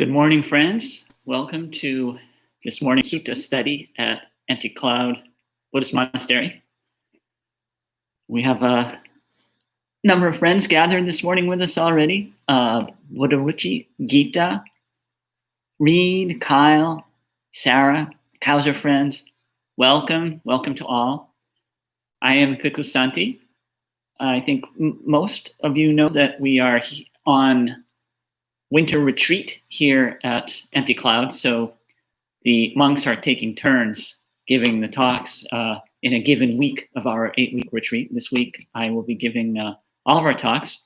Good morning, friends. Welcome to this morning's sutta study at Anti-Cloud Buddhist Monastery. We have a number of friends gathered this morning with us already. Buddhawuchi, Gita, Reed, Kyle, Sarah, Kauser friends. Welcome to all. I am Tan Santi. I think most of you know that we are on winter retreat here at Anti-Cloud, so the monks are taking turns giving the talks in a given week of our 8-week retreat. This week I will be giving all of our talks.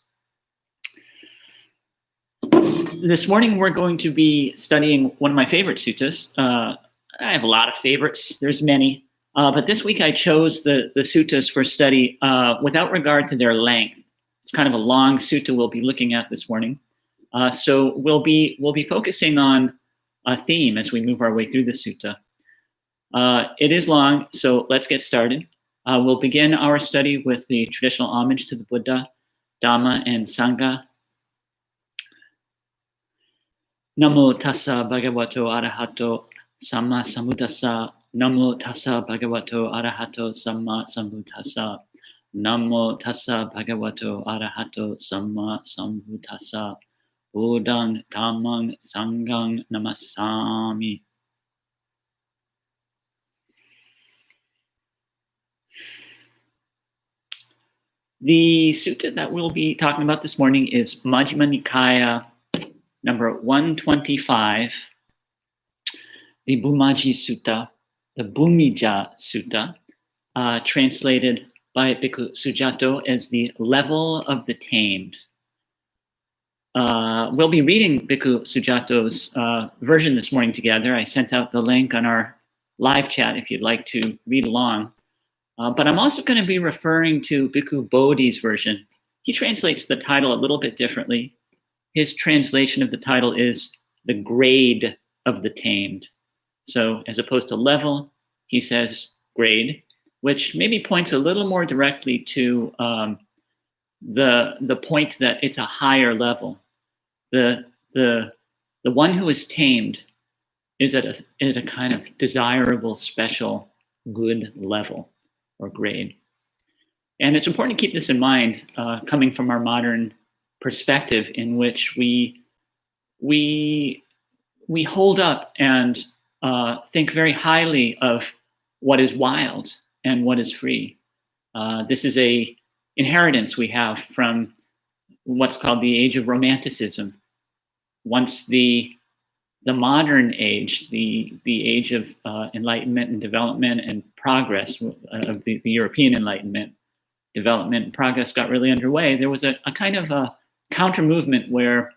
This morning we're going to be studying one of my favorite suttas. I have a lot of favorites, there's many, but this week I chose the suttas for study without regard to their length. It's kind of a long sutta we'll be looking at this morning. So we'll be focusing on a theme as we move our way through the sutta. It is long, so let's get started. We'll begin our study with the traditional homage to the Buddha, Dhamma, and Sangha. Namo tassa bhagavato arahato samma sambuddhassa. Namo tassa bhagavato arahato samma sambuddhassa. Namo tassa bhagavato arahato samma sambuddhassa. Buddhaṃ Dhammaṃ Sanghaṃ Namasami. The sutta that we'll be talking about this morning is Majjhima Nikaya number 125, the Bhumaji Sutta, the Bhumija Sutta, translated by Bhikkhu Sujato as the level of the tamed. We'll be reading Bhikkhu Sujato's version this morning together. I sent out the link on our live chat if you'd like to read along. But I'm also going to be referring to Bhikkhu Bodhi's version. He translates the title a little bit differently. His translation of the title is the grade of the tamed. So as opposed to level, he says grade, which maybe points a little more directly to the point that it's a higher level. The one who is tamed is at a kind of desirable, special, good level or grade. And it's important to keep this in mind, coming from our modern perspective, in which we hold up and think very highly of what is wild and what is free. This is a inheritance we have from what's called the age of Romanticism. Once the modern age, the age of enlightenment and development and progress of the European Enlightenment, development and progress got really underway, there was a kind of a counter movement where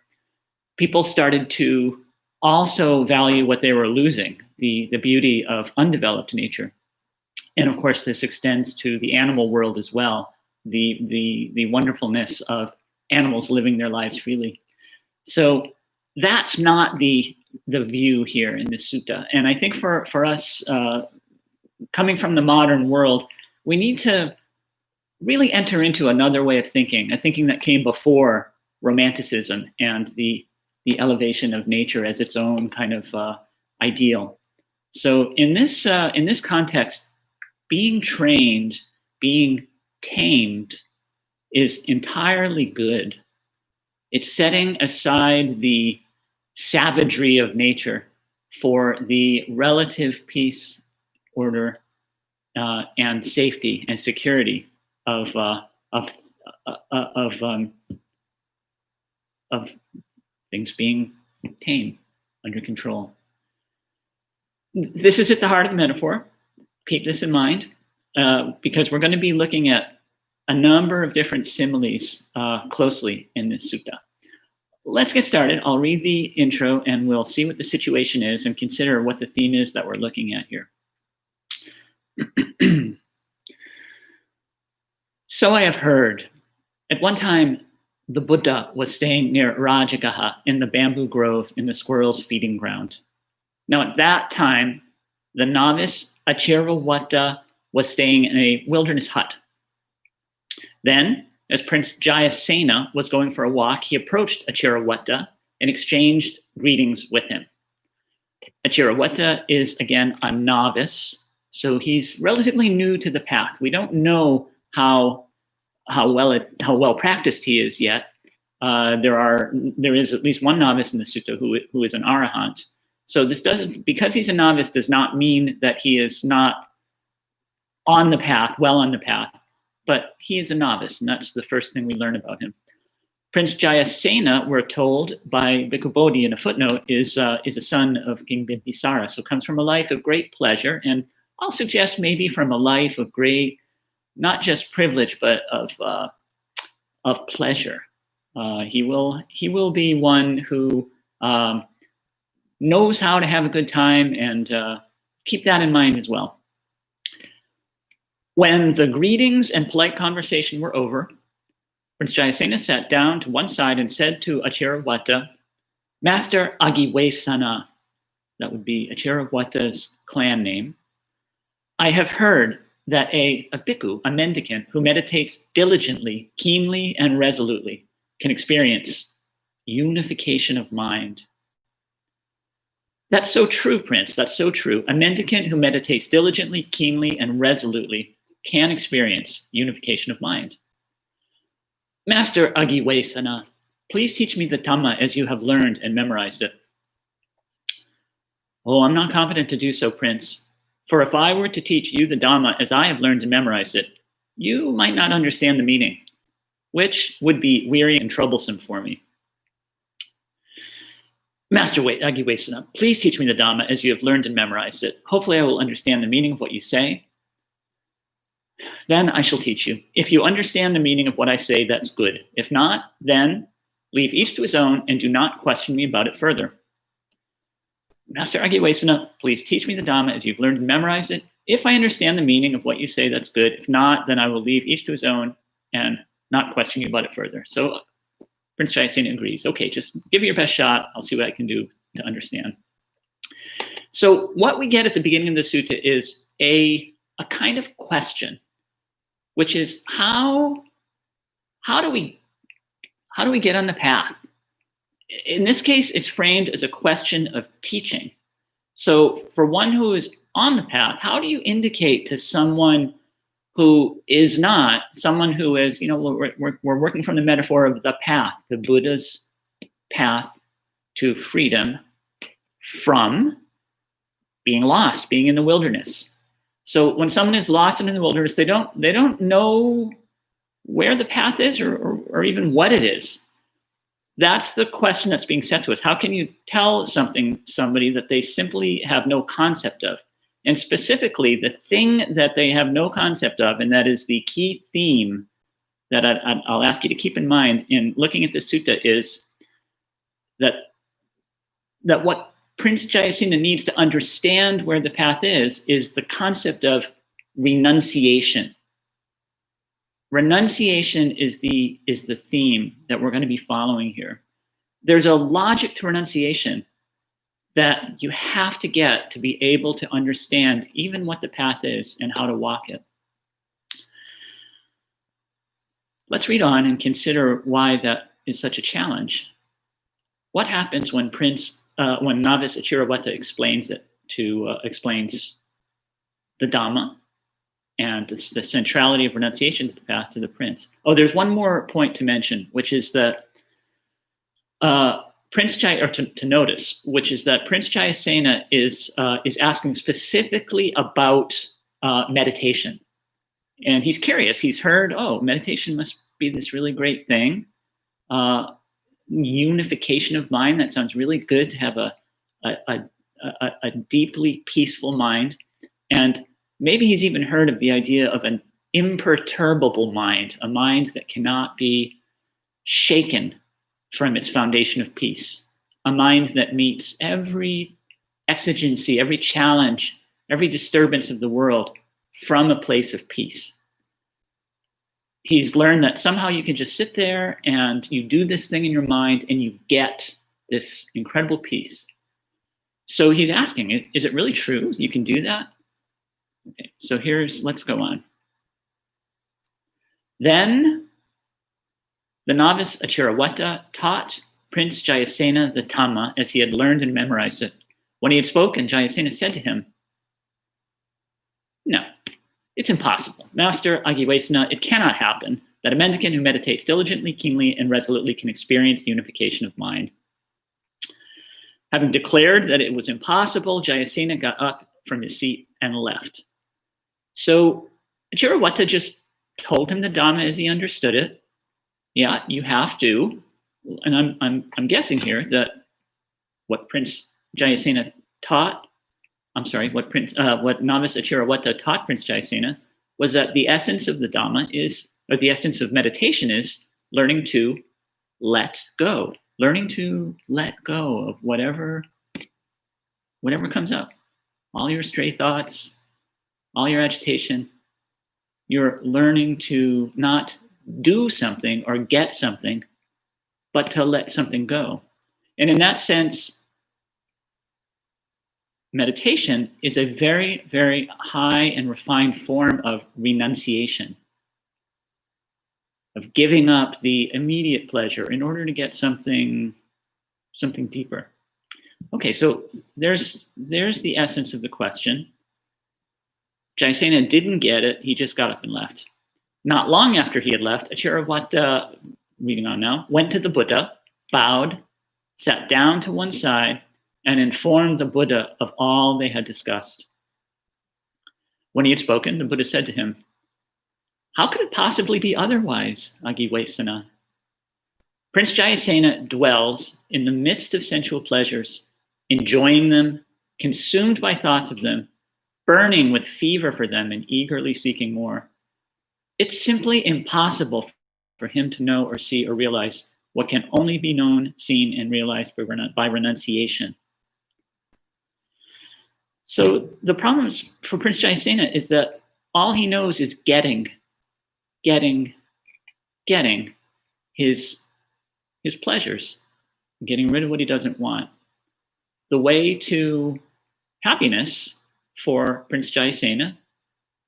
people started to also value what they were losing, the beauty of undeveloped nature. And of course, this extends to the animal world as well, the wonderfulness of animals living their lives freely. So that's not the view here in this sutta. And I think for us, coming from the modern world, we need to really enter into another way of thinking, a thinking that came before Romanticism and the elevation of nature as its own kind of ideal. So in this context, being trained, being tamed is entirely good. It's setting aside the savagery of nature for the relative peace, order, and safety and security of things being tamed, under control. This is at the heart of the metaphor. Keep this in mind, because we're going to be looking at a number of different similes closely in this sutta. Let's get started. I'll read the intro and we'll see what the situation is and consider what the theme is that we're looking at here. So I have heard. At one time, the Buddha was staying near Rajagaha in the bamboo grove in the squirrel's feeding ground. Now at that time, the novice Achiravata was staying in a wilderness hut. Then, as Prince Jayasena was going for a walk, he approached Achiravata and exchanged greetings with him. Achiravata is, again, a novice, so he's relatively new to the path. We don't know how well practiced he is yet. There is at least one novice in the sutta who is an arahant. So this doesn't, because he's a novice, does not mean that he is not on the path, well on the path, but he is a novice, and that's the first thing we learn about him. Prince Jayasena, we're told by Bhikkhu Bodhi in a footnote, is a son of King Bimbisara, so comes from a life of great pleasure, and I'll suggest maybe from a life of great, not just privilege, but of pleasure. He will be one who knows how to have a good time, and keep that in mind as well. When the greetings and polite conversation were over, Prince Jayasena sat down to one side and said to Achiravata, "Master Agiwesana," that would be Achiravata's clan name, "I have heard that a bhikkhu, a mendicant, who meditates diligently, keenly, and resolutely can experience unification of mind." That's so true, Prince. That's so true. A mendicant who meditates diligently, keenly, and resolutely can experience unification of mind. "Master Agiwesana, please teach me the Dhamma as you have learned and memorized it." "Oh, I'm not competent to do so, Prince. For if I were to teach you the Dhamma as I have learned and memorized it, you might not understand the meaning, which would be weary and troublesome for me." "Master Agiwesana, please teach me the Dhamma as you have learned and memorized it. Hopefully I will understand the meaning of what you say. Then I shall teach you. If you understand the meaning of what I say, that's good. If not, then leave each to his own and do not question me about it further." "Master Agiwesana, please teach me the Dhamma as you've learned and memorized it. If I understand the meaning of what you say, that's good. If not, then I will leave each to his own and not question you about it further." So Prince Jayasena agrees. "Okay, just give it your best shot. I'll see what I can do to understand." So what we get at the beginning of the sutta is a kind of question, which is how do we get on the path? In this case, it's framed as a question of teaching. So for one who is on the path, how do you indicate to someone who is not, someone who is, we're working from the metaphor of the path, the Buddha's path to freedom from being lost, being in the wilderness. So when someone is lost and in the wilderness, they don't know where the path is or even what it is. That's the question that's being set to us. How can you tell somebody that they simply have no concept of? And specifically, the thing that they have no concept of, and that is the key theme that I'll ask you to keep in mind in looking at the sutta, is that what Prince Jayasena needs to understand where the path is the concept of renunciation. Renunciation is the theme that we're going to be following here. There's a logic to renunciation that you have to get to be able to understand even what the path is and how to walk it. Let's read on and consider why that is such a challenge. What happens when novice Achiravata explains the Dhamma and the centrality of renunciation to the path to the prince? Oh, there's one more point to mention, which is that to notice, which is that Prince Jayasena is asking specifically about meditation, and he's curious. He's heard, meditation must be this really great thing. Unification of mind. That sounds really good to have a deeply peaceful mind, and maybe he's even heard of the idea of an imperturbable mind, a mind that cannot be shaken from its foundation of peace, a mind that meets every exigency, every challenge, every disturbance of the world from a place of peace. He's learned that somehow you can just sit there and you do this thing in your mind and you get this incredible peace. So he's asking, is it really true you can do that? Okay, so let's go on. Then the novice Achiravata taught Prince Jayasena the Dhamma as he had learned and memorized it. When he had spoken, Jayasena said to him, "No, it's impossible. Master Agiwesana, it cannot happen that a mendicant who meditates diligently, keenly, and resolutely can experience the unification of mind." Having declared that it was impossible, Jayasena got up from his seat and left. So Chirawata just told him the Dhamma as he understood it. Yeah, you have to, and I'm guessing here that what Prince Jayasena taught, what Novice Achirawata taught Prince Jayasena was that the essence of the Dhamma is, or the essence of meditation is, learning to let go, of whatever comes up, all your stray thoughts, all your agitation. You're learning to not do something or get something, but to let something go. And in that sense, meditation is a very, very high and refined form of renunciation, of giving up the immediate pleasure in order to get something deeper. Okay, so there's the essence of the question. Jayasena didn't get it. He just got up and left. Not long after he had left, Achirawata, reading on now, went to the Buddha, bowed, sat down to one side, and informed the Buddha of all they had discussed. When he had spoken, the Buddha said to him, "How could it possibly be otherwise, Agiwesana? Prince Jayasena dwells in the midst of sensual pleasures, enjoying them, consumed by thoughts of them, burning with fever for them and eagerly seeking more. It's simply impossible for him to know or see or realize what can only be known, seen, and realized by renunciation." So the problem for Prince Jayasena is that all he knows is getting his pleasures, getting rid of what he doesn't want. The way to happiness for Prince Jayasena,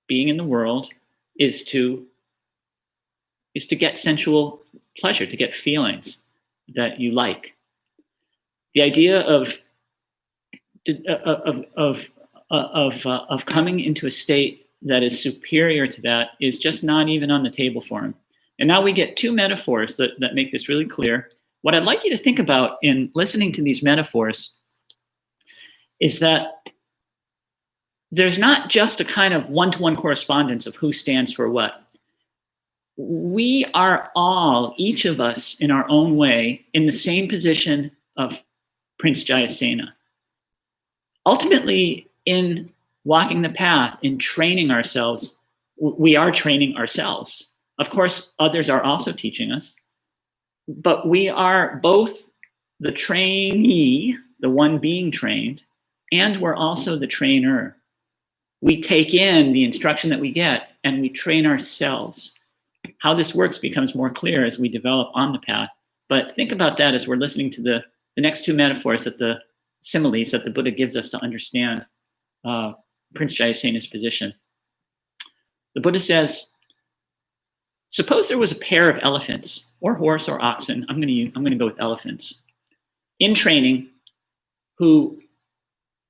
being in the world, is to get sensual pleasure, to get feelings that you like. The idea of coming into a state that is superior to that is just not even on the table for him. And now we get two metaphors that make this really clear. What I'd like you to think about in listening to these metaphors is that there's not just a kind of one-to-one correspondence of who stands for what. We are all, each of us in our own way, in the same position of Prince Jayasena. Ultimately, in walking the path, in training ourselves, we are training ourselves. Of course, others are also teaching us, but we are both the trainee, the one being trained, and we're also the trainer. We take in the instruction that we get and we train ourselves. How this works becomes more clear as we develop on the path. But think about that as we're listening to the next two metaphors, that the similes that the Buddha gives us to understand Prince Jayasena's position. The Buddha says, suppose there was a pair of elephants, or horse or oxen. I'm going to go with elephants, in training, who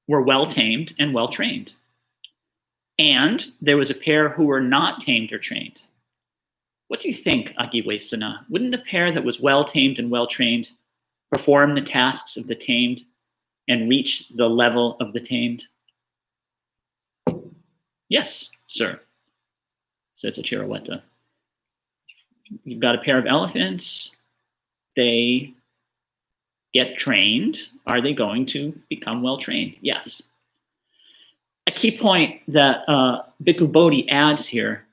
were well tamed and well trained. And there was a pair who were not tamed or trained. What do you think, Agiwesana? Wouldn't the pair that was well tamed and well trained perform the tasks of the tamed and reach the level of the tamed? Yes, sir, says Achirawata. You've got a pair of elephants. They get trained. Are they going to become well trained? Yes. A key point that Bhikkhu Bodhi adds here,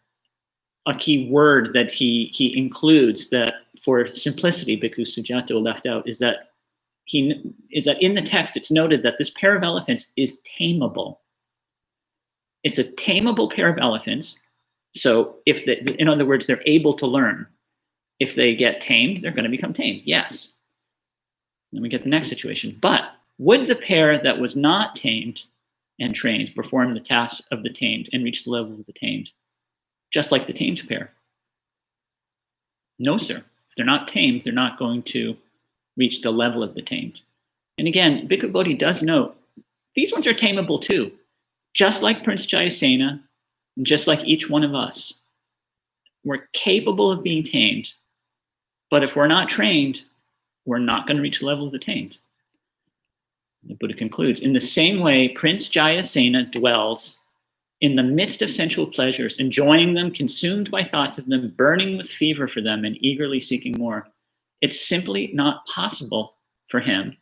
a key word that he includes that for simplicity Bhikkhu Sujato left out, is that in the text it's noted that this pair of elephants is tameable. It's a tameable pair of elephants. So in other words, they're able to learn. If they get tamed, they're going to become tamed. Yes. Then we get the next situation. But would the pair that was not tamed and trained perform the tasks of the tamed and reach the level of the tamed, just like the tamed pair? No, sir. If they're not tamed, they're not going to reach the level of the tamed. And again, Bhikkhu Bodhi does note, these ones are tameable too. Just like Prince Jayasena, just like each one of us. We're capable of being tamed, but if we're not trained, we're not going to reach the level of the tamed. The Buddha concludes, in the same way, Prince Jayasena dwells in the midst of sensual pleasures, enjoying them, consumed by thoughts of them, burning with fever for them, and eagerly seeking more. It's simply not possible for him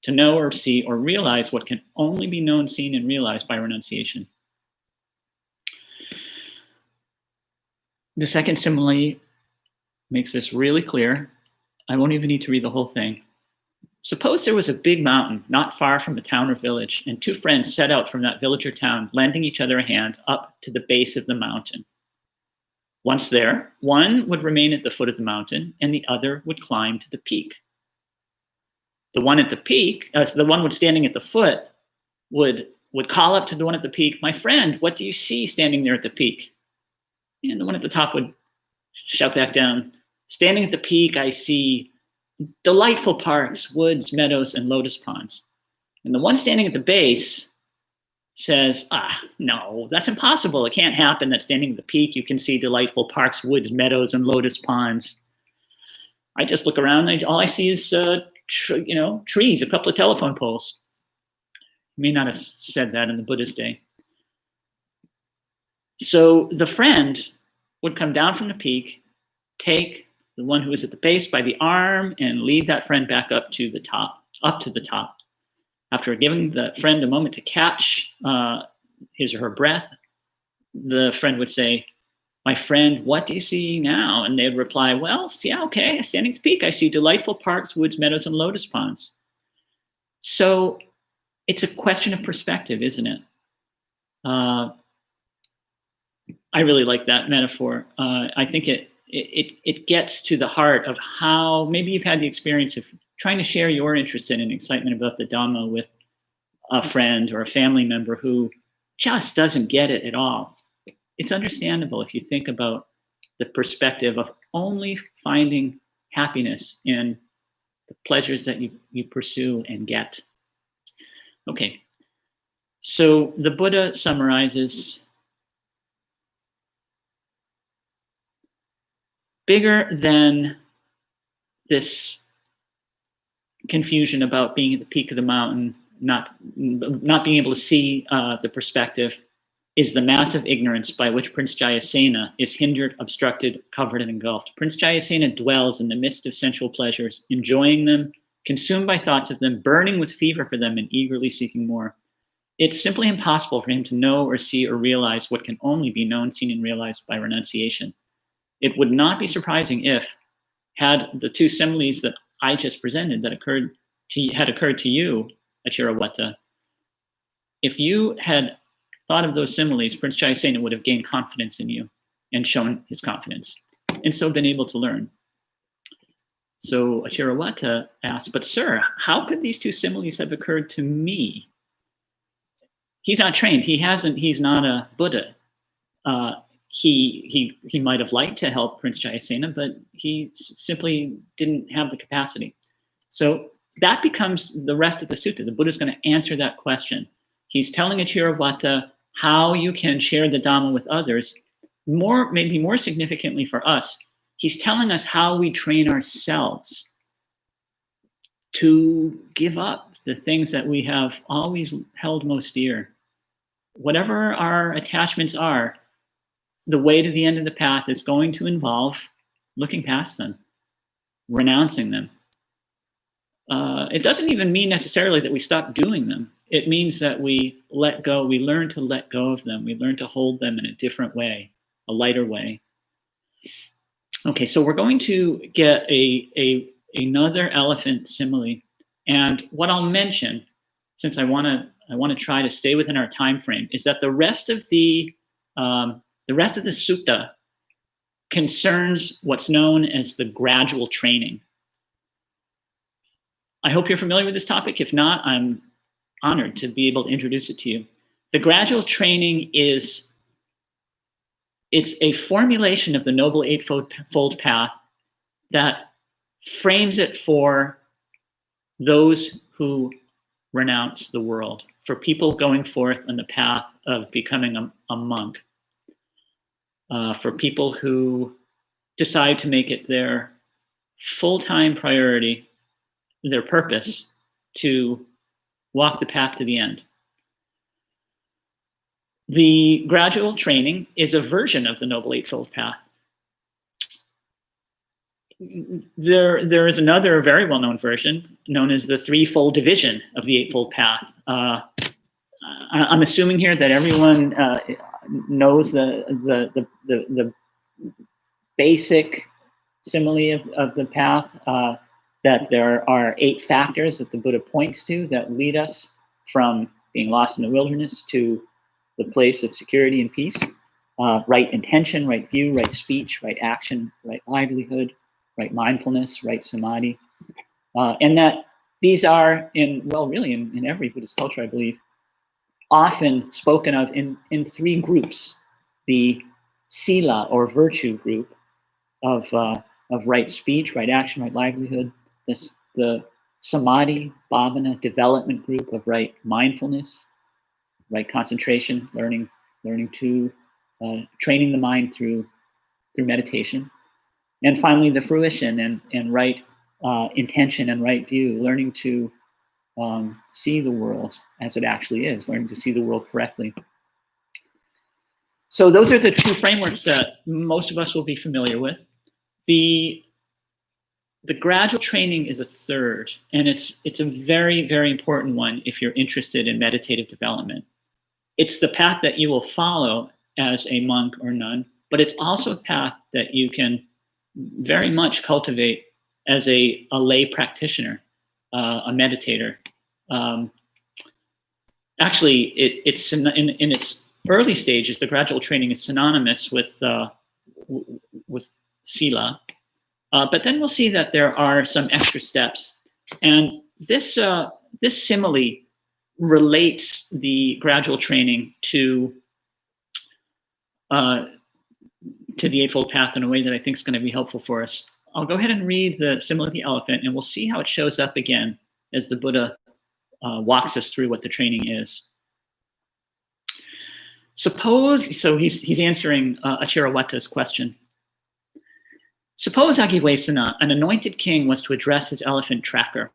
to know or see or realize what can only be known, seen, and realized by renunciation. The second simile makes this really clear. I won't even need to read the whole thing. Suppose there was a big mountain not far from a town or village, and two friends set out from that village or town, lending each other a hand up to the base of the mountain. Once there, one would remain at the foot of the mountain, and the other would climb to the peak. The one at the peak, the one standing at the foot, would call up to the one at the peak, "My friend, what do you see standing there at the peak?" And the one at the top would shout back down, "Standing at the peak, I see delightful parks, woods, meadows, and lotus ponds." And the one standing at the base says, "No, that's impossible. It can't happen that standing at the peak you can see delightful parks, woods, meadows, and lotus ponds. I just look around, and all I see is trees, a couple of telephone poles." He may not have said that in the Buddha's day. So the friend would come down from the peak, take the one who was at the base by the arm, and lead that friend back up to the top. After giving the friend a moment to catch his or her breath, the friend would say, "My friend, what do you see now?" And they'd reply, "Well, yeah, okay, standing at the peak, I see delightful parks, woods, meadows, and lotus ponds." So it's a question of perspective, isn't it? I really like that metaphor. I think it gets to the heart of how maybe you've had the experience of trying to share your interest and excitement about the Dhamma with a friend or a family member who just doesn't get it at all. It's understandable if you think about the perspective of only finding happiness in the pleasures that you pursue and get. Okay, so the Buddha summarizes, bigger than this confusion about being at the peak of the mountain, not being able to see the perspective, is the massive ignorance by which Prince Jayasena is hindered, obstructed, covered, and engulfed. Prince Jayasena dwells in the midst of sensual pleasures, enjoying them, consumed by thoughts of them, burning with fever for them, and eagerly seeking more. It's simply impossible for him to know or see or realize what can only be known, seen, and realized by renunciation. It would not be surprising if, had the two similes that I just presented that had occurred to you, Achirawata, if you had thought of those similes, Prince Jayasena would have gained confidence in you and shown his confidence, and so been able to learn. So Achirawata asked, "But sir, how could these two similes have occurred to me?" He's not trained. He's not a Buddha. He might have liked to help Prince Jayasena, but he simply didn't have the capacity. So that becomes the rest of the sutta. The Buddha's going to answer that question. He's telling Achirawata how you can share the Dhamma with others. Maybe more significantly for us, he's telling us how we train ourselves to give up the things that we have always held most dear. Whatever our attachments are, the way to the end of the path is going to involve looking past them, renouncing them. It doesn't even mean necessarily that we stop doing them. It means that we let go, we learn to let go of them, we learn to hold them in a different way, a lighter way. Okay, so we're going to get another elephant simile. And what I'll mention, since I want to try to stay within our time frame, is that the rest of the sutta concerns what's known as the gradual training. I hope you're familiar with this topic. If not, I'm honored to be able to introduce it to you. The gradual training it's a formulation of the Noble Eightfold Path that frames it for those who renounce the world, for people going forth on the path of becoming a monk, for people who decide to make it their full-time priority, their purpose, to walk the path to the end. The gradual training is a version of the Noble Eightfold Path. There is another very well-known version known as the threefold division of the Eightfold Path. I'm assuming here that everyone knows the basic simile of the path, that there are 8 factors that the Buddha points to that lead us from being lost in the wilderness to the place of security and peace. Right intention, right view, right speech, right action, right livelihood, right mindfulness, right samadhi. And that these are in every Buddhist culture, I believe, often spoken of in 3 groups. The sila or virtue group of right speech, right action, right livelihood. The samadhi, bhavana, development group of right mindfulness, right concentration, learning to training the mind through meditation. And finally, the fruition and right intention and right view, learning to see the world as it actually is, learning to see the world correctly. So those are the 2 frameworks that most of us will be familiar with. The gradual training is a third, and it's a very, very important one if you're interested in meditative development. It's the path that you will follow as a monk or nun, but it's also a path that you can very much cultivate as a lay practitioner, a meditator. Actually, it's in its early stages, the gradual training is synonymous with sila. But then we'll see that there are some extra steps. And this simile relates the gradual training to the Eightfold Path in a way that I think is going to be helpful for us. I'll go ahead and read the simile of the elephant, and we'll see how it shows up again as the Buddha walks us through what the training is. Suppose, so he's answering Achirawata's question. Suppose, Agiwesana, an anointed king was to address his elephant tracker.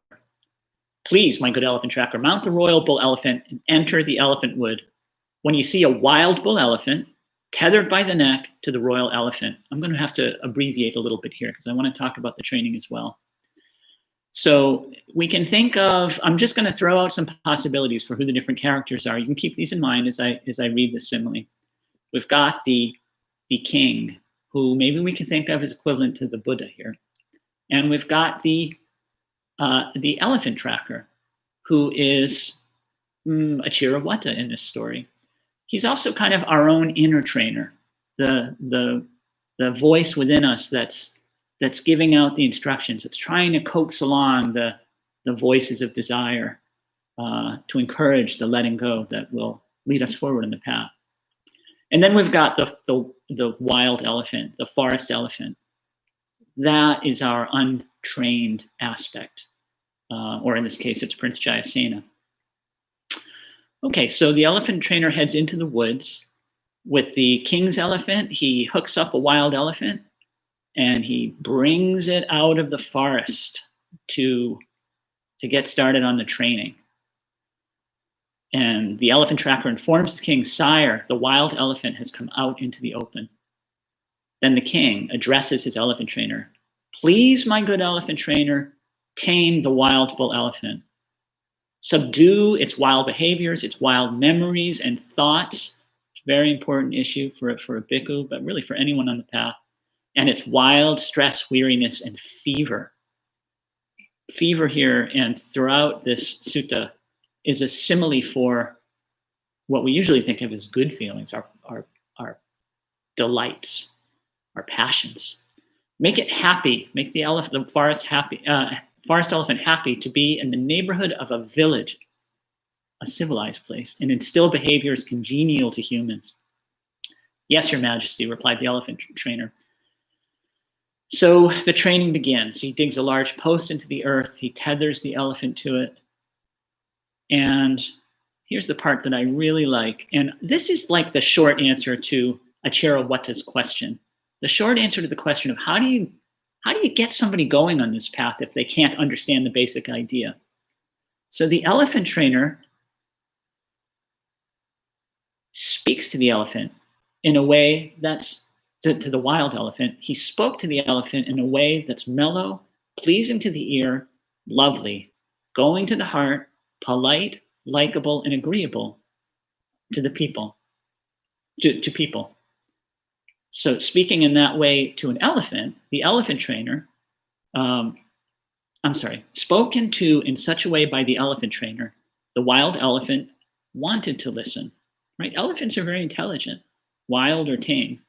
Please, my good elephant tracker, mount the royal bull elephant and enter the elephant wood. When you see a wild bull elephant tethered by the neck to the royal elephant. I'm going to have to abbreviate a little bit here because I want to talk about the training as well. So we can think of, I'm just going to throw out some possibilities for who the different characters are. You can keep these in mind as I read the simile. We've got the king, who maybe we can think of as equivalent to the Buddha here. And we've got the elephant tracker, who is Achirawata in this story. He's also kind of our own inner trainer, the voice within us that's giving out the instructions. It's trying to coax along the voices of desire to encourage the letting go that will lead us forward in the path. And then we've got the wild elephant, the forest elephant. That is our untrained aspect, or in this case, it's Prince Jayasena. Okay, so the elephant trainer heads into the woods. With the king's elephant, he hooks up a wild elephant and he brings it out of the forest to get started on the training. And the elephant tracker informs the king, "Sire, the wild elephant has come out into the open." Then the king addresses his elephant trainer. "Please, my good elephant trainer, tame the wild bull elephant. Subdue its wild behaviors, its wild memories and thoughts." It's a very important issue for a bhikkhu, but really for anyone on the path. And its wild stress, weariness, and fever. Fever here and throughout this sutta is a simile for what we usually think of as good feelings, our delights, our passions. Make it happy. Make the forest elephant happy to be in the neighborhood of a village, a civilized place, and instill behaviors congenial to humans. "Yes, Your Majesty," replied the elephant trainer. So the training begins. He digs a large post into the earth. He tethers the elephant to it. And here's the part that I really like. And this is like the short answer to Achara Watta's question. The short answer to the question of how do you get somebody going on this path if they can't understand the basic idea? So the elephant trainer speaks to the elephant in a way that's, to the wild elephant, he spoke to the elephant in a way that's mellow, pleasing to the ear, lovely, going to the heart, polite, likable, and agreeable to the people, to people. So speaking in that way to an elephant, the elephant trainer, spoken to in such a way by the elephant trainer, the wild elephant wanted to listen, right? Elephants are very intelligent, wild or tame.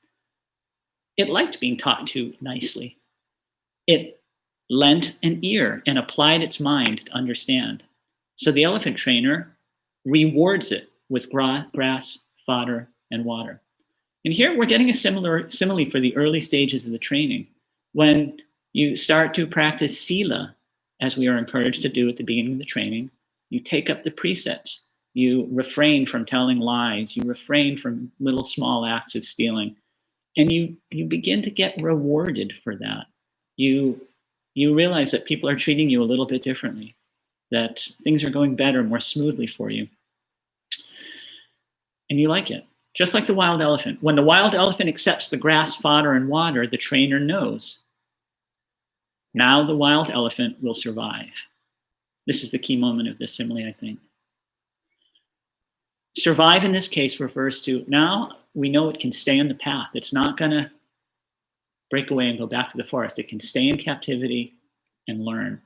It liked being talked to nicely. It lent an ear and applied its mind to understand. So the elephant trainer rewards it with grass, fodder, and water. And here we're getting a simile for the early stages of the training. When you start to practice sila, as we are encouraged to do at the beginning of the training, you take up the precepts. You refrain from telling lies. You refrain from little small acts of stealing. And you begin to get rewarded for that. You realize that people are treating you a little bit differently, that things are going better, more smoothly for you. And you like it. Just like the wild elephant. When the wild elephant accepts the grass, fodder, and water, the trainer knows. Now the wild elephant will survive. This is the key moment of this simile, I think. Survive in this case refers to now we know it can stay on the path. It's not going to break away and go back to the forest. It can stay in captivity and learn.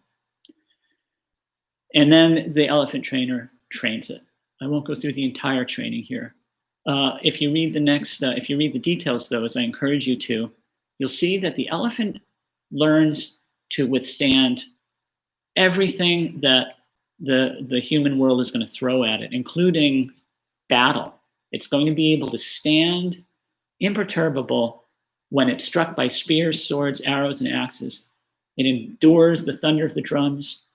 And then the elephant trainer trains it. I won't go through the entire training here. If you read the details, though, as I encourage you to, you'll see that the elephant learns to withstand everything that the human world is going to throw at it, including battle. It's going to be able to stand imperturbable when it's struck by spears, swords, arrows, and axes. It endures the thunder of the drums,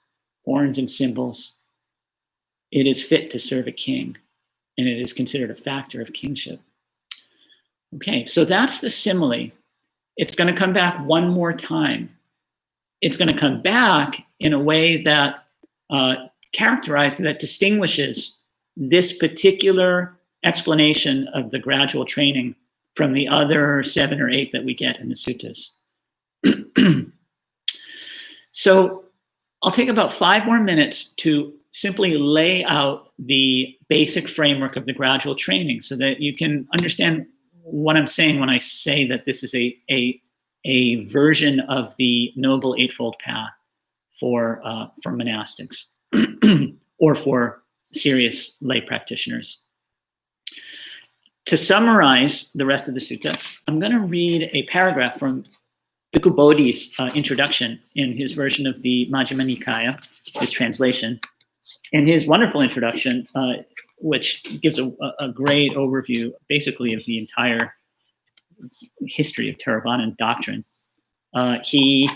horns, and cymbals. It is fit to serve a king, and it is considered a factor of kingship. Okay, so that's the simile. It's going to come back one more time. It's going to come back in a way that that distinguishes this particular explanation of the gradual training from the other 7 or 8 that we get in the suttas. So I'll take about 5 more minutes to simply lay out the basic framework of the gradual training so that you can understand what I'm saying when I say that this is a version of the Noble Eightfold Path for monastics or for serious lay practitioners. To summarize the rest of the sutta, I'm going to read a paragraph from Bhikkhu Bodhi's introduction in his version of the Majjhima Nikaya, his translation. In his wonderful introduction, which gives a great overview, basically, of the entire history of Theravada doctrine, he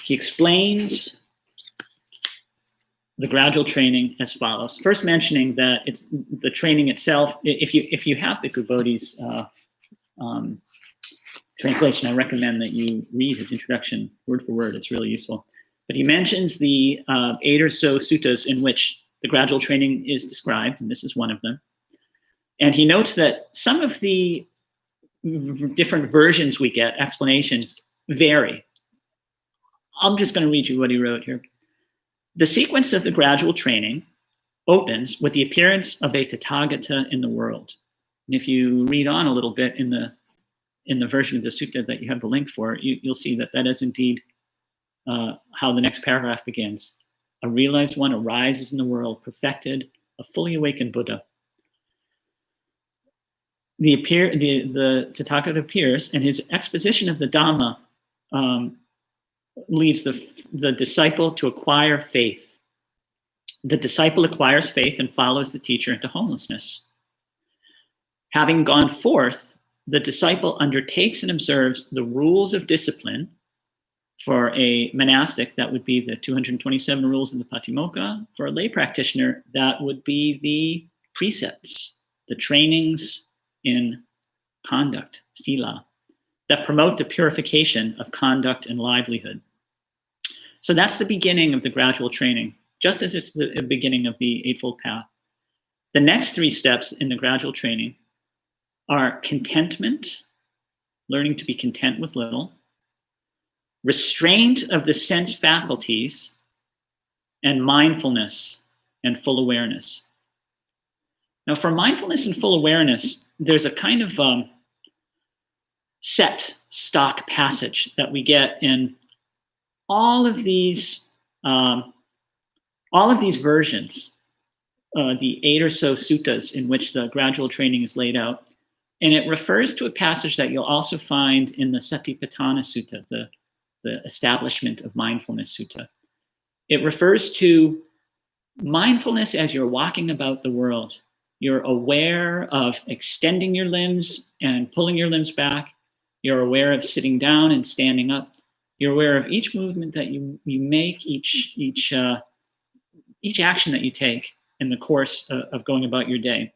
explains the gradual training as follows. First, mentioning that it's the training itself. If you have Bhikkhu Bodhi's translation, I recommend that you read his introduction word for word. It's really useful. But he mentions the 8 or so suttas in which the gradual training is described, and this is one of them. And he notes that some of the different versions we get, explanations, vary. I'm just going to read you what he wrote here. The sequence of the gradual training opens with the appearance of a Tathagata in the world. And if you read on a little bit in the version of the sutta that you have the link for, you'll see that that is indeed how the next paragraph begins. A realized one arises in the world, perfected, a fully awakened Buddha. The Tathagata appears, and his exposition of the Dhamma leads the disciple to acquire faith. The disciple acquires faith and follows the teacher into homelessness. Having gone forth, the disciple undertakes and observes the rules of discipline. For a monastic, that would be the 227 rules of the Patimokkha. For a lay practitioner, that would be the precepts, the trainings in conduct, sila, that promote the purification of conduct and livelihood. So that's the beginning of the gradual training, just as it's the beginning of the Eightfold Path. The next 3 steps in the gradual training are contentment, learning to be content with little, restraint of the sense faculties, and mindfulness and full awareness. Now, for mindfulness and full awareness, there's a kind of set stock passage that we get in all of these versions, the 8 or so suttas in which the gradual training is laid out. And it refers to a passage that you'll also find in the Satipatthana Sutta, the Establishment of Mindfulness Sutta. It refers to mindfulness as you're walking about the world. You're aware of extending your limbs and pulling your limbs back. You're aware of sitting down and standing up. You're aware of each movement that you make, each action that you take in the course of going about your day.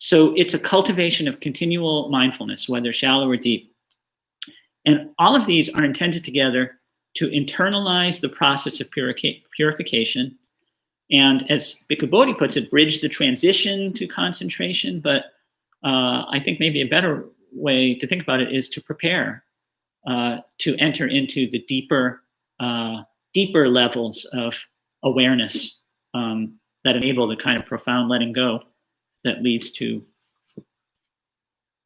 So it's a cultivation of continual mindfulness, whether shallow or deep. And all of these are intended together to internalize the process of purification. And as Bhikkhu Bodhi puts it, bridge the transition to concentration. But I think maybe a better way to think about it is to prepare to enter into the deeper levels of awareness that enable the kind of profound letting go that leads to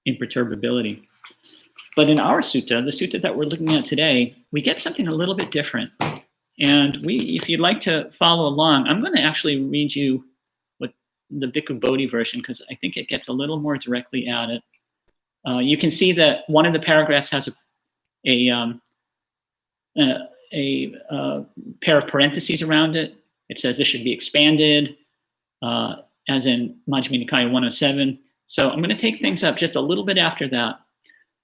imperturbability. But in our sutta, the sutta that we're looking at today, we get something a little bit different. And if you'd like to follow along, I'm going to actually read you what the Bhikkhu Bodhi version, because I think it gets a little more directly at it. You can see that one of the paragraphs has a pair of parentheses around it. It says this should be expanded, as in Majjhima Nikaya 107. So I'm going to take things up just a little bit after that.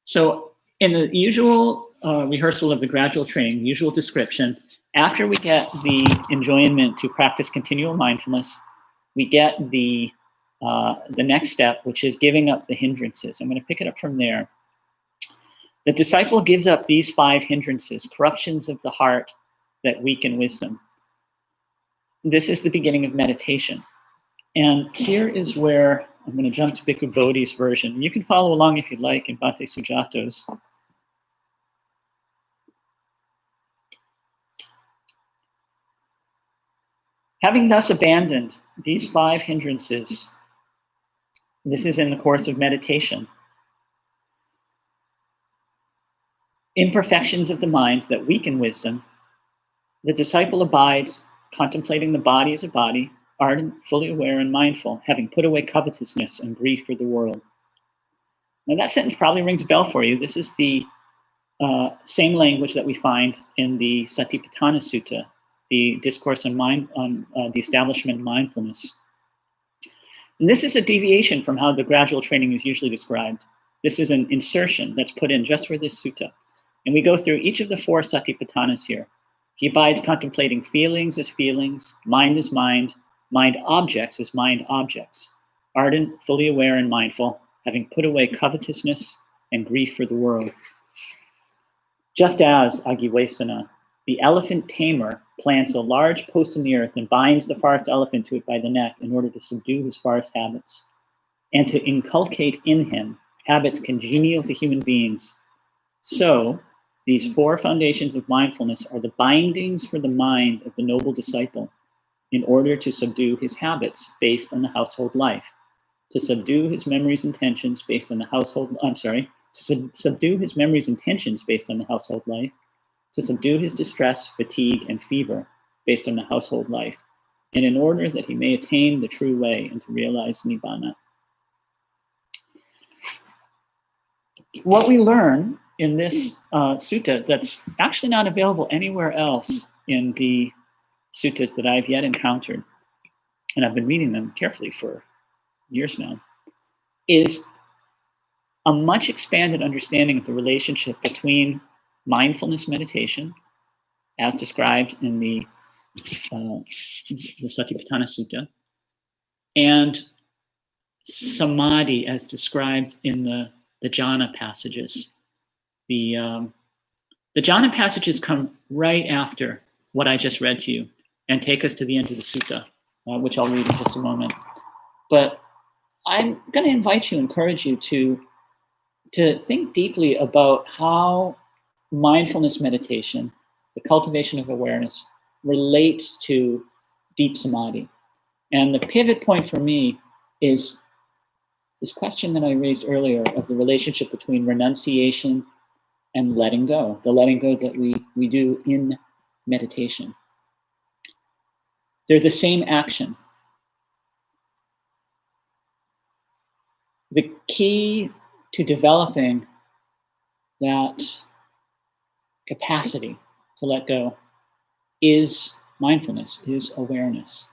So in the usual rehearsal of the gradual training, usual description, after we get the enjoyment to practice continual mindfulness, we get the next step, which is giving up the hindrances. I'm going to pick it up from there. The disciple gives up these 5 hindrances, corruptions of the heart that weaken wisdom. This is the beginning of meditation. And here is where I'm going to jump to Bhikkhu Bodhi's version. You can follow along if you'd like in Bhante Sujato's. Having thus abandoned these 5 hindrances, this is in the course of meditation, imperfections of the mind that weaken wisdom, the disciple abides, contemplating the body as a body, ardent, fully aware, and mindful, having put away covetousness and grief for the world. Now that sentence probably rings a bell for you. This is the same language that we find in the Satipatthana Sutta, the discourse on the establishment of mindfulness. And this is a deviation from how the gradual training is usually described. This is an insertion that's put in just for this sutta. And we go through each of the 4 Satipatthanas here. He abides contemplating feelings as feelings, mind as mind objects as mind objects, ardent, fully aware, and mindful, having put away covetousness and grief for the world. Just as Agivesana, the elephant tamer, plants a large post in the earth and binds the forest elephant to it by the neck in order to subdue his forest habits, and to inculcate in him habits congenial to human beings, so these 4 foundations of mindfulness are the bindings for the mind of the noble disciple in order to subdue his habits based on the household life, to subdue his memories and intentions based on the household, subdue his memories and intentions based on the household life, to subdue his distress, fatigue, and fever based on the household life, and in order that he may attain the true way and to realize Nibbana. What we learn in this sutta that's actually not available anywhere else in the suttas that I've yet encountered, and I've been reading them carefully for years now, is a much expanded understanding of the relationship between mindfulness meditation, as described in the Satipatthana Sutta, and samadhi, as described in the jhana passages. The jhana passages come right after what I just read to you and take us to the end of the sutta, which I'll read in just a moment. But I'm going to encourage you to think deeply about how mindfulness meditation, the cultivation of awareness, relates to deep samadhi. And the pivot point for me is this question that I raised earlier of the relationship between renunciation and letting go, the letting go that we do in meditation. They're the same action. The key to developing that capacity to let go is mindfulness, is awareness.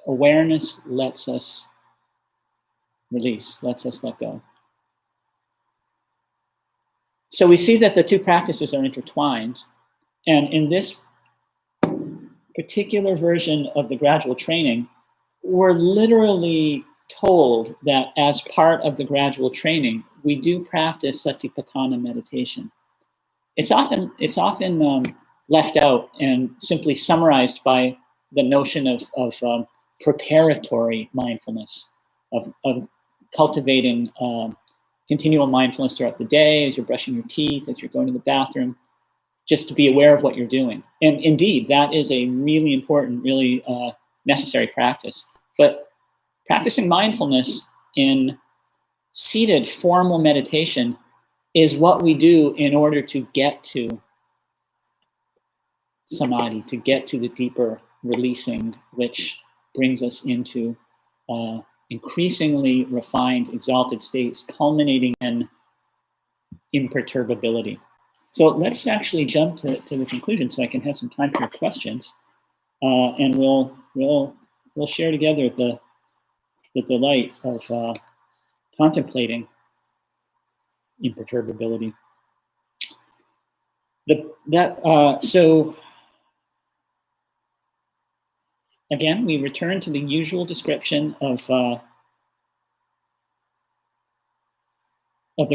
Awareness lets us release, lets us let go. So we see that the two practices are intertwined. And in this particular version of the gradual training, we're literally told that as part of the gradual training, we do practice Satipatthana meditation. It's often left out and simply summarized by the notion of preparatory mindfulness, of cultivating continual mindfulness throughout the day, as you're brushing your teeth, as you're going to the bathroom, just to be aware of what you're doing. And indeed, that is a really important, really necessary practice. But practicing mindfulness in seated formal meditation is what we do in order to get to samadhi, to get to the deeper releasing, which brings us into increasingly refined, exalted states, culminating in imperturbability. So let's actually jump to the conclusion so I can have some time for your questions. And we'll share together the delight of contemplating imperturbability. So again, we return to the usual description of the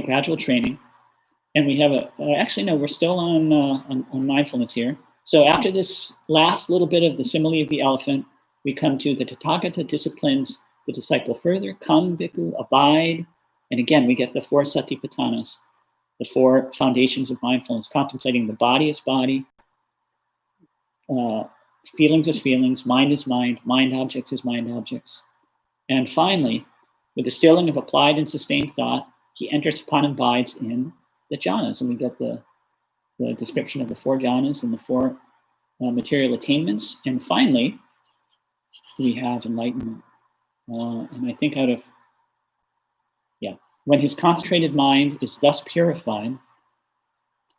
gradual training, and we have actually no, we're still on mindfulness here. So after this last little bit of the simile of the elephant, we come to the Tathagata disciplines the disciple further. Come, bhikkhu, abide. And again, we get the four satipatthanas, the four foundations of mindfulness, contemplating the body as body, feelings as feelings, mind as mind, mind objects as mind objects. And finally, with the stilling of applied and sustained thought, he enters upon and abides in the jhanas. And we get the description of the four jhanas and the four material attainments. And finally, we have enlightenment. And I think when his concentrated mind is thus purified,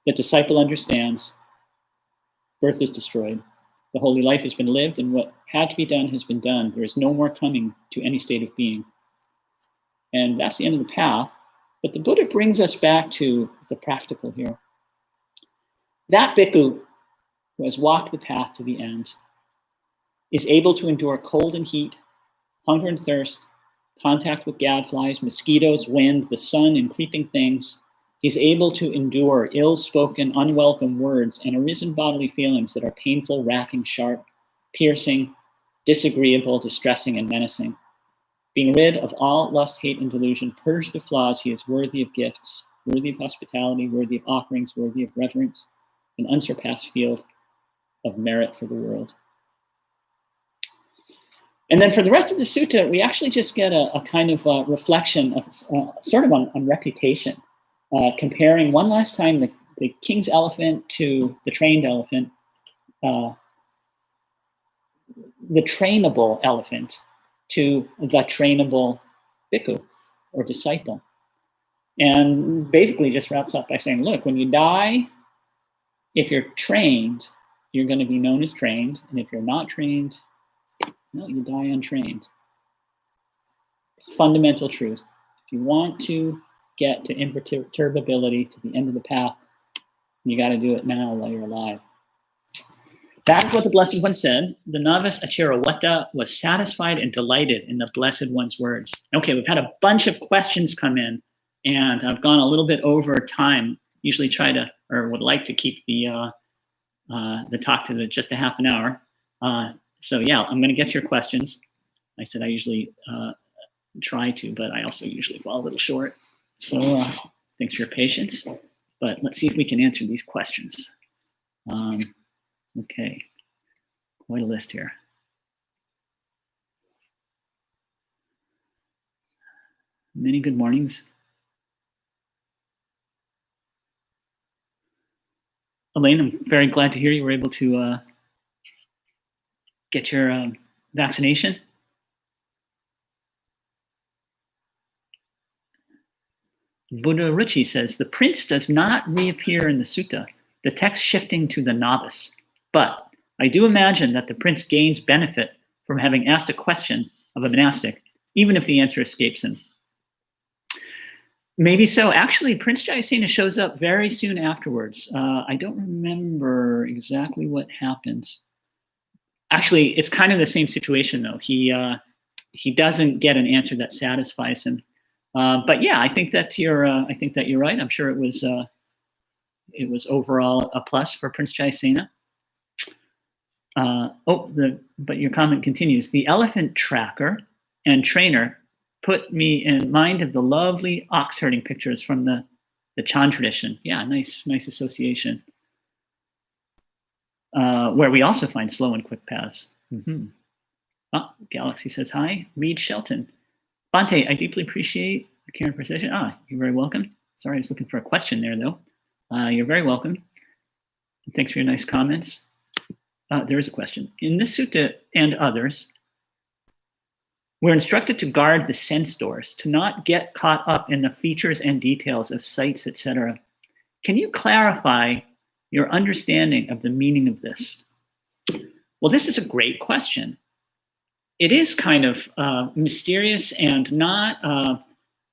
the disciple understands birth is destroyed. The holy life has been lived, and what had to be done has been done. There is no more coming to any state of being. And that's the end of the path. But the Buddha brings us back to the practical here. That bhikkhu who has walked the path to the end is able to endure cold and heat, hunger and thirst, contact with gadflies, mosquitoes, wind, the sun, and creeping things. He's able to endure ill-spoken, unwelcome words and arisen bodily feelings that are painful, racking, sharp, piercing, disagreeable, distressing, and menacing. Being rid of all lust, hate, and delusion, purge the flaws, he is worthy of gifts, worthy of hospitality, worthy of offerings, worthy of reverence, an unsurpassed field of merit for the world. And then for the rest of the sutta, we actually just get a kind of reflection of sort of on reputation, comparing one last time the king's elephant to the trained elephant, the trainable elephant to the trainable bhikkhu or disciple. And basically just wraps up by saying, look, when you die, if you're trained, you're going to be known as trained. And if you're not trained, no, you die untrained. It's fundamental truth. If you want to get to imperturbability, to the end of the path. You got to do it now while you're alive. That is what the Blessed One said. The novice Achirawata was satisfied and delighted in the Blessed One's words. Okay, we've had a bunch of questions come in, and I've gone a little bit over time. Usually try to, or would like to keep the talk to just a half an hour. So yeah, I'm going to get your questions. I said I usually try to, but I also usually fall a little short. So thanks for your patience. But let's see if we can answer these questions. Okay, quite a list here. Many good mornings. Elaine, I'm very glad to hear you were able to get your vaccination. Buddha Ruchi says, the prince does not reappear in the sutta, the text shifting to the novice. But I do imagine that the prince gains benefit from having asked a question of a monastic, even if the answer escapes him. Maybe so. Actually, Prince Jayasena shows up very soon afterwards. I don't remember exactly what happens. Actually, it's kind of the same situation, though. He doesn't get an answer that satisfies him. But yeah, I think that you're right. I'm sure it was overall a plus for Prince Jayasena. But your comment continues. The elephant tracker and trainer put me in mind of the lovely ox herding pictures from the Chan tradition. Yeah, nice association. Where we also find slow and quick paths. Mm-hmm. Galaxy says hi. Reed Shelton. Bante, I deeply appreciate the care and precision. You're very welcome. Sorry, I was looking for a question there, though. You're very welcome. Thanks for your nice comments. There is a question. In this sutta and others, we're instructed to guard the sense doors, to not get caught up in the features and details of sights, etc. Can you clarify your understanding of the meaning of this? Well, this is a great question. It is kind of mysterious and not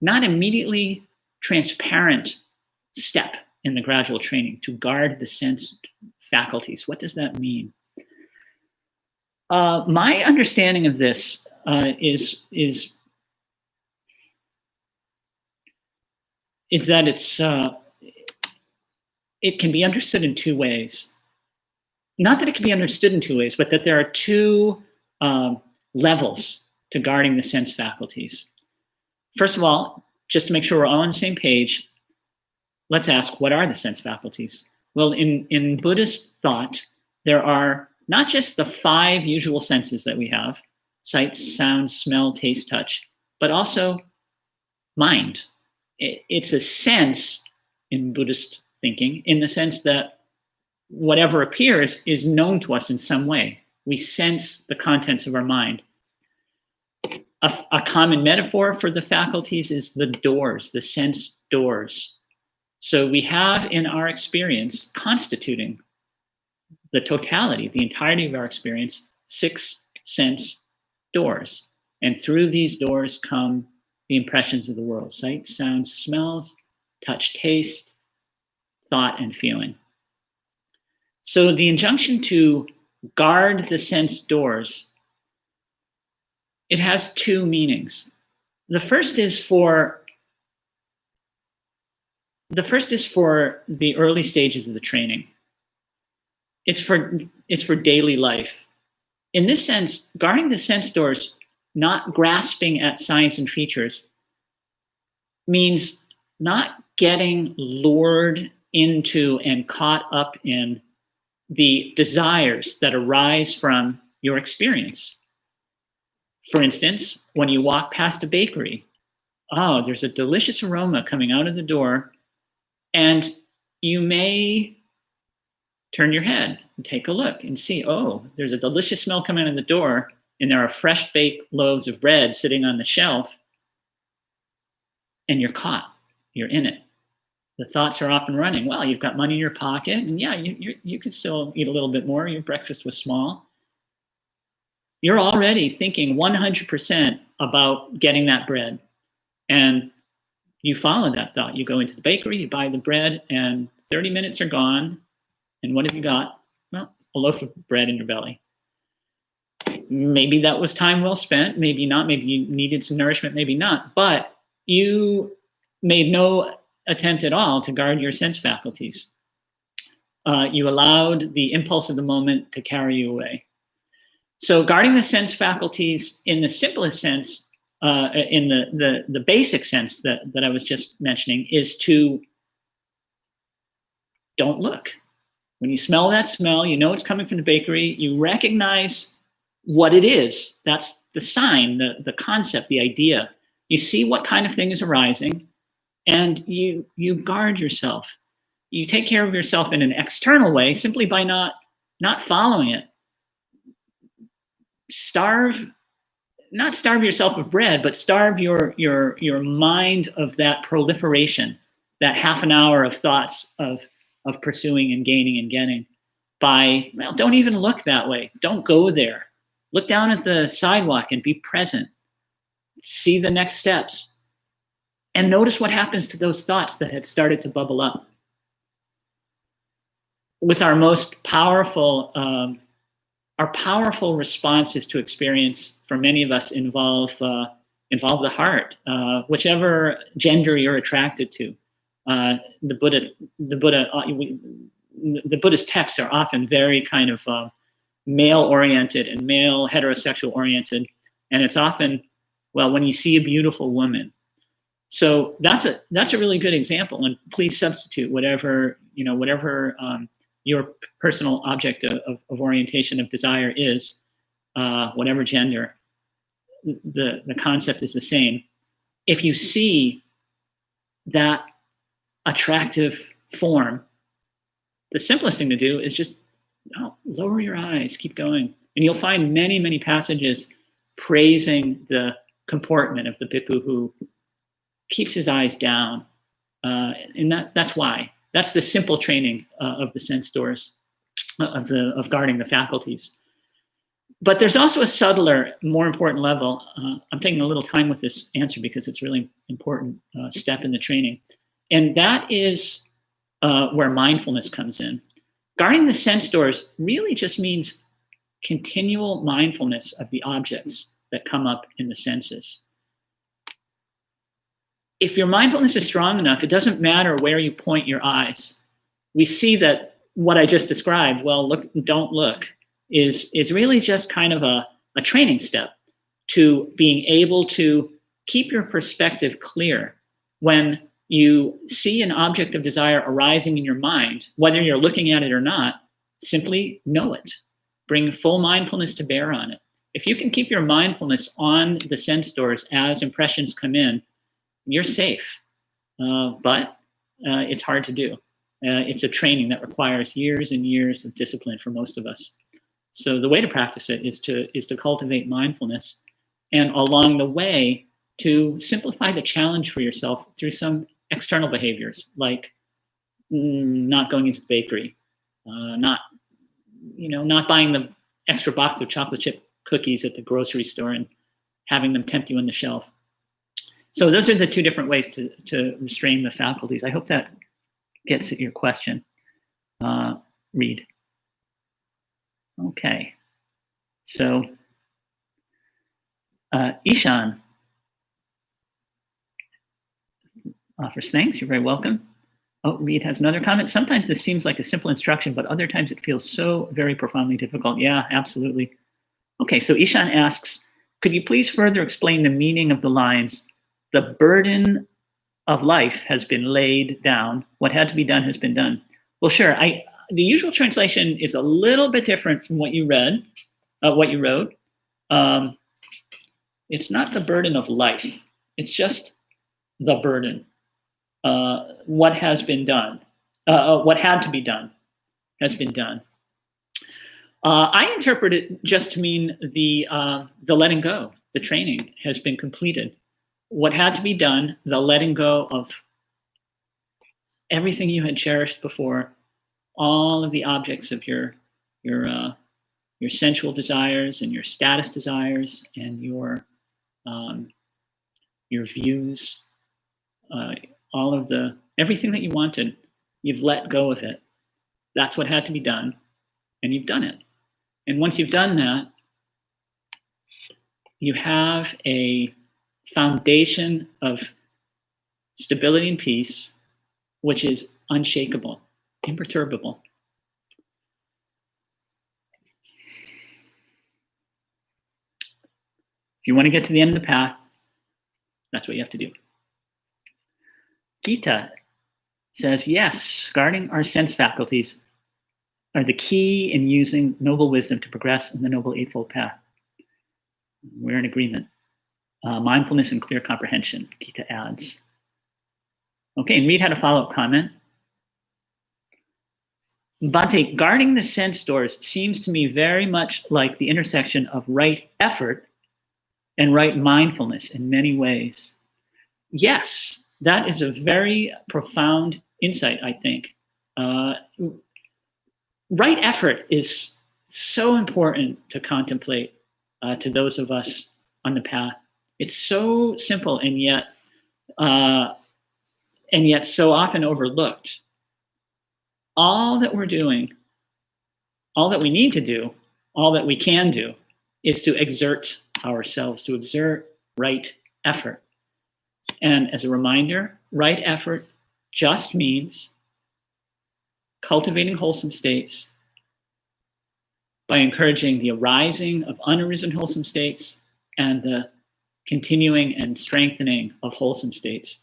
immediately transparent step in the gradual training, to guard the sense faculties. What does that mean? My understanding of this is that it can be understood in two ways. Not that it can be understood in two ways, but that there are two levels to guarding the sense faculties. First of all, just to make sure we're all on the same page, let's ask, what are the sense faculties? Well, in Buddhist thought, there are not just the 5 usual senses that we have, sight, sound, smell, taste, touch, but also mind. It's a sense in Buddhist thinking, in the sense that whatever appears is known to us in some way. We sense the contents of our mind. A common metaphor for the faculties is the doors, the sense doors. So we have in our experience, constituting the totality, the entirety of our experience, 6 sense doors. And through these doors come the impressions of the world: sight, sound, smells, touch, taste, thought, and feeling. So the injunction to guard the sense doors, it has 2 meanings. The first is for the early stages of the training. It's for daily life. In this sense, guarding the sense doors, not grasping at signs and features, means not getting lured into and caught up in the desires that arise from your experience. For instance, when you walk past a bakery, there's a delicious aroma coming out of the door, and you may turn your head and take a look and see, there's a delicious smell coming out of the door, and there are fresh baked loaves of bread sitting on the shelf, and you're caught, you're in it. The thoughts are often running, well, you've got money in your pocket, and yeah, you can still eat a little bit more, your breakfast was small. You're already thinking 100% about getting that bread. And you follow that thought. You go into the bakery, you buy the bread, and 30 minutes are gone. And what have you got? Well, a loaf of bread in your belly. Maybe that was time well spent, maybe not, maybe you needed some nourishment, maybe not, but you made no attempt at all to guard your sense faculties. You allowed the impulse of the moment to carry you away. So guarding the sense faculties in the simplest sense, in the basic sense that I was just mentioning, is to don't look. When you smell that smell, you know it's coming from the bakery, you recognize what it is. That's the sign, the concept, the idea. You see what kind of thing is arising, and you guard yourself. You take care of yourself in an external way simply by not following it. Not starve yourself of bread, but starve your mind of that proliferation, that half an hour of thoughts of pursuing and gaining and getting by, well, don't even look that way. Don't go there. Look down at the sidewalk and be present. See the next steps. And notice what happens to those thoughts that had started to bubble up. With our most powerful, our powerful responses to experience, for many of us, involve the heart, whichever gender you're attracted to. The Buddhist texts are often very kind of male-oriented and male heterosexual-oriented, and it's often, well, when you see a beautiful woman. So that's a really good example, and please substitute whatever your personal object of orientation of desire is, whatever gender. The concept is the same. If you see that attractive form, the simplest thing to do is just lower your eyes, keep going. And you'll find many, many passages praising the comportment of the bhikkhu who keeps his eyes down. And that's why. That's the simple training of the sense doors, of guarding the faculties. But there's also a subtler, more important level. I'm taking a little time with this answer because it's a really important step in the training. And that is where mindfulness comes in. Guarding the sense doors really just means continual mindfulness of the objects that come up in the senses. If your mindfulness is strong enough, it doesn't matter where you point your eyes. We see that what I just described, well, look, don't look, is really just kind of a training step to being able to keep your perspective clear when you see an object of desire arising in your mind, whether you're looking at it or not. Simply know it. Bring full mindfulness to bear on it. If you can keep your mindfulness on the sense doors as impressions come in, you're safe. But it's hard to do. It's a training that requires years and years of discipline for most of us. So the way to practice it is to cultivate mindfulness, and along the way to simplify the challenge for yourself through some external behaviors, like not going into the bakery, not buying the extra box of chocolate chip cookies at the grocery store and having them tempt you on the shelf. So those are the two different ways to restrain the faculties. I hope that gets at your question. Read. Okay. So Ishan offers thanks. You're very welcome. Oh, Reed has another comment. Sometimes this seems like a simple instruction, but other times it feels so very profoundly difficult. Yeah, absolutely. Okay, so Ishan asks, could you please further explain the meaning of the lines, the burden of life has been laid down, what had to be done has been done? Well, sure. The usual translation is a little bit different from what you read, what you wrote. It's not the burden of life. It's just the burden. What has been done, what had to be done, has been done. I interpret it just to mean the letting go, the training has been completed. What had to be done, the letting go of everything you had cherished before, all of the objects of your sensual desires and your status desires and your views. all of everything that you wanted, you've let go of it. That's what had to be done, and you've done it. And once you've done that, you have a foundation of stability and peace, which is unshakable, imperturbable. If you want to get to the end of the path, that's what you have to do. Gita says, yes, guarding our sense faculties are the key in using noble wisdom to progress in the Noble Eightfold Path. We're in agreement. Mindfulness and clear comprehension, Gita adds. Okay, and Reed had a follow-up comment. Bhante, guarding the sense doors seems to me very much like the intersection of right effort and right mindfulness in many ways. Yes, that is a very profound insight, I think. Right effort is so important to contemplate to those of us on the path. It's so simple and yet so often overlooked. All that we're doing, all that we need to do, all that we can do is to exert ourselves, to exert right effort. And as a reminder, right effort just means cultivating wholesome states by encouraging the arising of unarisen wholesome states and the continuing and strengthening of wholesome states.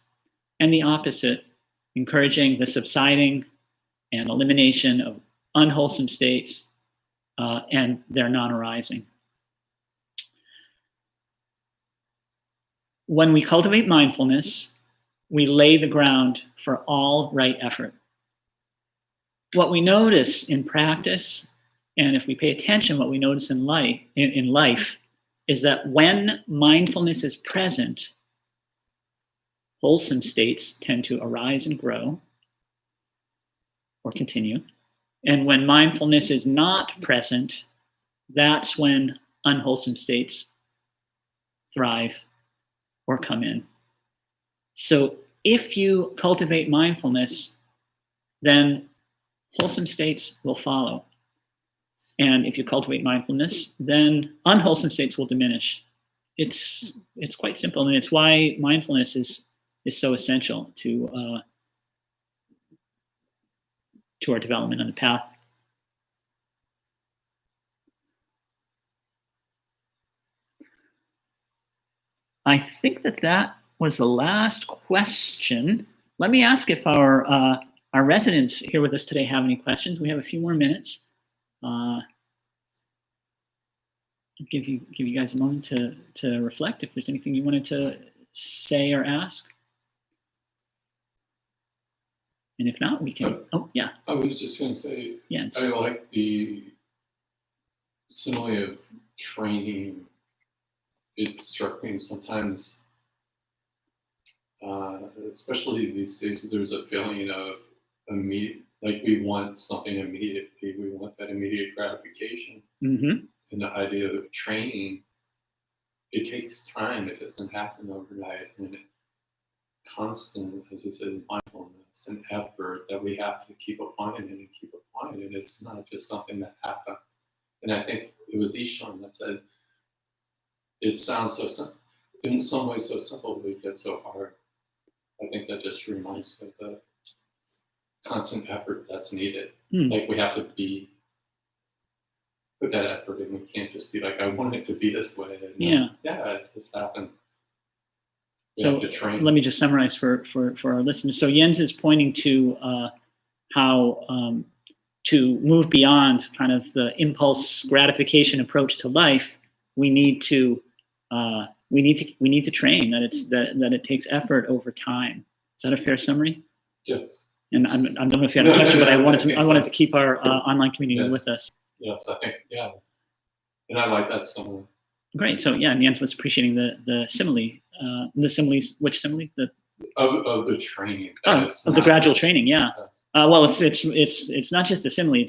And the opposite, encouraging the subsiding and elimination of unwholesome states and their non-arising. When we cultivate mindfulness, we lay the ground for all right effort. What we notice in practice, and if we pay attention, what we notice in life is that when mindfulness is present, wholesome states tend to arise and grow or continue. And when mindfulness is not present, that's when unwholesome states thrive or come in. So if you cultivate mindfulness, then wholesome states will follow. And if you cultivate mindfulness, then unwholesome states will diminish. It's quite simple, and it's why mindfulness is so essential to our development on the path. I think that was the last question. Let me ask if our residents here with us today have any questions. We have a few more minutes. I'll give you guys a moment to reflect if there's anything you wanted to say or ask. And if not, we can. Oh, yeah. I was just going to say, yeah, I like the simile of training. It struck me sometimes, especially these days, there's a feeling of immediate, like we want something immediately. We want that immediate gratification. Mm-hmm. And the idea of training, it takes time. It doesn't happen overnight. And constant, as you said, mindfulness and effort that we have to keep applying it and keep applying it. It's not just something that happens. And I think it was Ishan that said, it sounds so simple, in some ways so simple, but it gets so hard. I think that just reminds me of the constant effort that's needed. Like we have to put that effort in. We can't just be like, I want it to be this way. And it just happens. We have to train. Let me just summarize for our listeners. So Jens is pointing to how to move beyond kind of the impulse gratification approach to life. We need to train. That it takes effort over time. Is that a fair summary? Yes. And I don't know if you had a question, but I wanted to keep our online community with us. Yes, I think and I like that summary. Great. So and Jens was appreciating the simile. The similes. Which simile? Of the training. Of the gradual training. Yeah. Well, it's not just a simile.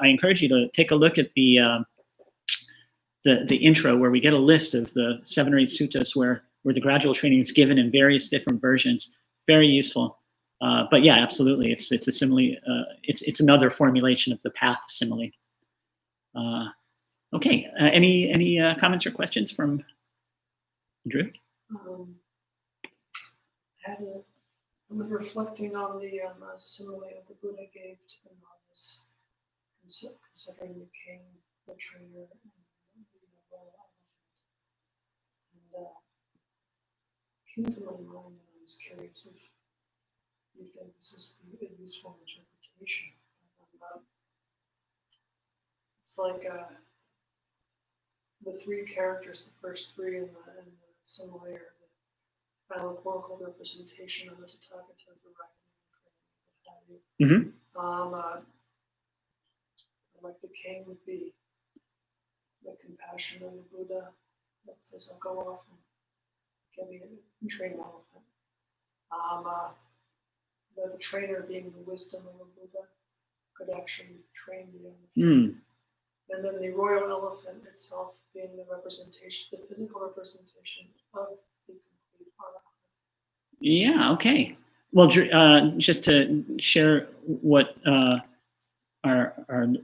I encourage you to take a look at the intro where we get a list of the 7 or 8 suttas where where the gradual training is given in various different versions. Very useful. But yeah, absolutely, it's a simile. It's another formulation of the path simile. Okay. Any comments or questions from Drew? I was reflecting on the simile that the Buddha gave to the novice, considering the king, the trainer, and the royal elephant. And came to my mind, and I was curious if you think this is a useful interpretation. It's like the three characters, the first three in the simile, are the allegorical representation of the Tathagata's arrival. Like the king would be the compassion of the Buddha that says, I'll go off and get me a train elephant. The trainer being the wisdom of the Buddha could actually train the elephant. And then the royal elephant itself being the representation, the physical representation of the complete arahant. Yeah, okay. Well, just to share what our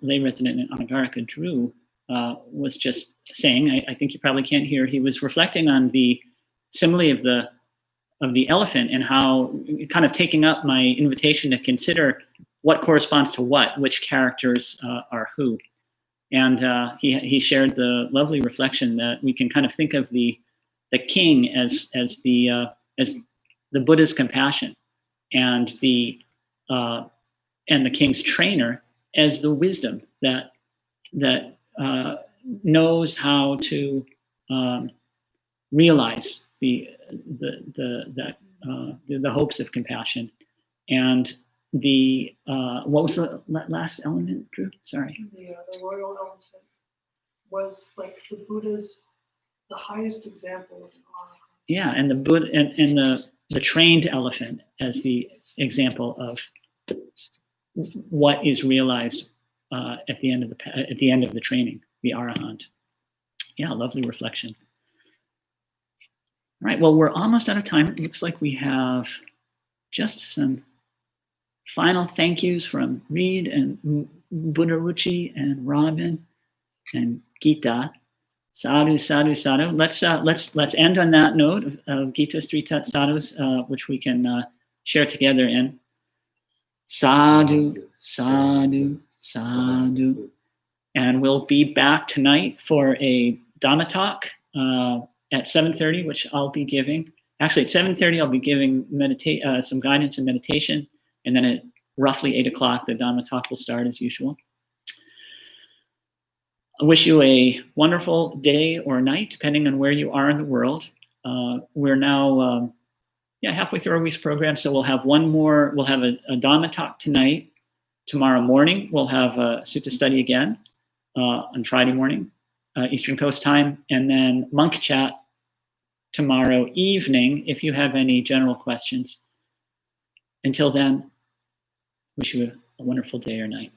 lay resident in Anagarika, Drew, was just saying, I think you probably can't hear, he was reflecting on the simile of the elephant and how, kind of taking up my invitation to consider what corresponds to what, which characters are who. And he shared the lovely reflection that we can kind of think of the king as the Buddha's compassion, and the king's trainer as the wisdom that knows how to realize the hopes of compassion. And what was the last element, Drew? Sorry. The royal elephant was like the Buddha's, the highest example of an arahant. Yeah, and the Buddha and the trained elephant as the example of what is realized at the end of the training, the arahant. Yeah, lovely reflection. All right, well, we're almost out of time. It looks like we have just some final thank yous from Reed and Buddharuchi and Robin and Gita. Sadhu, sadhu, sadhu. Let's end on that note of Gita's three sadhus, which we can share together in sadhu, sadhu, sadhu. And we'll be back tonight for a Dhamma talk at 7:30, which I'll be giving. Actually, at 7:30, I'll be giving some guidance and meditation. And then at roughly 8 o'clock, the Dhamma talk will start as usual. I wish you a wonderful day or night, depending on where you are in the world. We're now halfway through our week's program, so we'll have one more. We'll have a Dhamma talk tonight. Tomorrow morning, we'll have a sutta study again on Friday morning, Eastern Coast time, and then monk chat tomorrow evening if you have any general questions. Until then, wish you a wonderful day or night.